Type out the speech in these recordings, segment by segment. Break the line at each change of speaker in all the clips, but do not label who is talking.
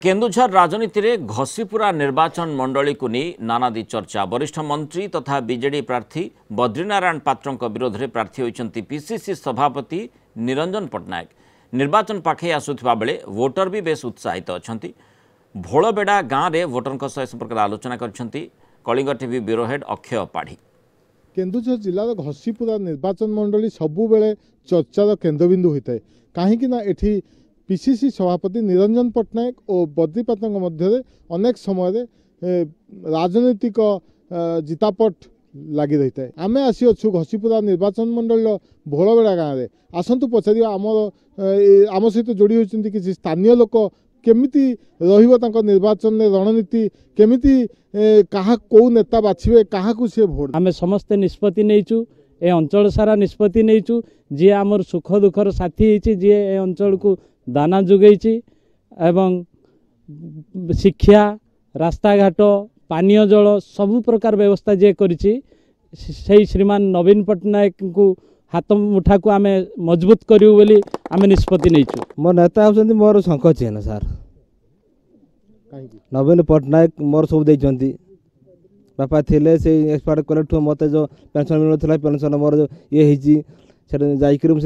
केन्दुझर राजनीति में घसीपुरा निर्वाचन मंडली को नहीं नानादी चर्चा। वरिष्ठ मंत्री तथा बीजेडी प्रार्थी बद्रीनारायण पात्रों विरोध में प्रार्थी होती पीसीसी सभापति निरंजन पट्टनायक। निर्वाचन पाखे आसुवा बेले वोटर भी बेस उत्साहित अच्छा। भोलबेड़ा गाँव में वोटर सह संपर्क आलोचना कर Kalinga TV bureau head Akshay Padhi.
Keonjhar जिलार घसीपुरा निर्वाचन मंडली सबु बेले चर्चार केन्द्रबिंदु होता है कहीं एठी पीसीसी सभापति निरंजन पट्टनायक और बद्री पात्रों मध्य अनेक समय राजनीतिक जितापट लगी रही है। आम आसी अच्छु घसीपुरा निर्वाचन मंडल भोलबेड़ा गाँव में आसतु पचार आम सहित जोड़ी होती किसी स्थानीय लोक केमिति निर्वाचन रणनीति केमिति कौ नेता बाछिबे क्या सी भोट
आम समस्ते निष्पत्ति नहींचु ए अंचल सारा निष्पत्ति नहींचु जी आमर सुख दुखर साथी होती जी ए अंचल को दाना जोगैछि एवं शिक्षा रास्ता घाट पानीय जल सबु प्रकार व्यवस्था जे करिछि सही श्रीमान नवीन पट्टनायक को हाथ मुठा को आम मजबूत करूँ बोली आम निष्पत्ति नहींचु।
मोर नेता होती मोर शंख चेन सार नवीन पट्टनायक मोर सब देइछंती बापा थिले से एक्सपायर कले मत जो पेंशन मिलूला पेंशन मोर जो ये होती से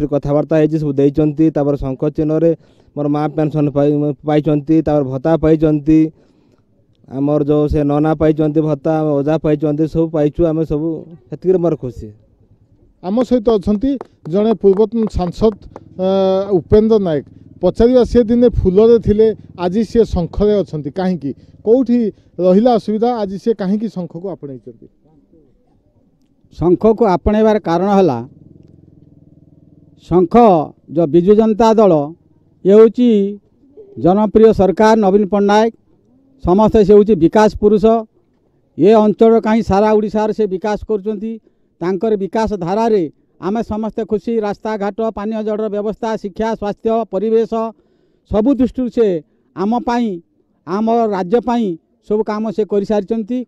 कथबार्ता है सब देइछंती शंख चिन्ह मोर माँ पेंशन पाई भत्ता पाई आमर जो से नना पाई भत्ता ओजा पाई सब पाइचु आम सब से मोर खुशी।
आम सहित अच्छा जड़े पूर्वतन सांसद उपेन्द्र नायक पचार सी दिने फूलरे थिले आज सी शंखरे अच्छा कहीं कौटी रहा असुविधा आज सी कहीं शंख को आपणे
शंख को आपणेबार कारण है शंख जो विजु जनता दल ये हूँ जनप्रिय सरकार नवीन पट्टनायक समस्ते से हूँ विकास पुरुष ये अंचल कहीं सारा ओडिशार से विकास कर विकास धारा रे आमे समस्ते खुशी रास्ता घाट पानीय जल व्यवस्था शिक्षा स्वास्थ्य परिवेश सबु दृष्टि से आम आम राज्य सब काम से कर सारी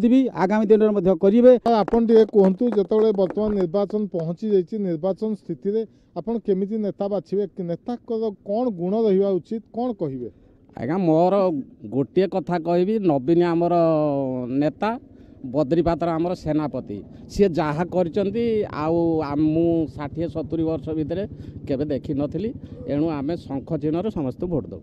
भी आगामी दिन में करेंगे।
आपन कहतु जो बर्तमान निर्वाचन पहुँची जाइए निर्वाचन स्थिति रे आपन केमिति नेता बाछिबे नेता कौन गुण रहा उचित कौन कहिबे?
आज्ञा मोर गोटे कथा कहबी नवीन आमर नेता बद्री पात्र आमर सेनापति सी जहाँ कर 60-70 वर्ष भितर केबे देखी नथिली एणु आमे शंख चिन्ह समस्त भोट दो।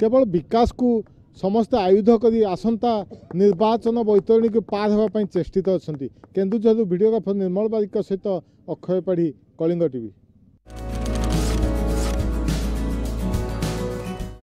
केवल विकास को समस्त आयुध करी आसंता निर्वाचन बैतरणी को पार होगा चेष्टित अच्छा। केन्दुझर वीडियोग्राफर निर्मल बारिक सहित अक्षय पाढ़ी कलिंग टीवी।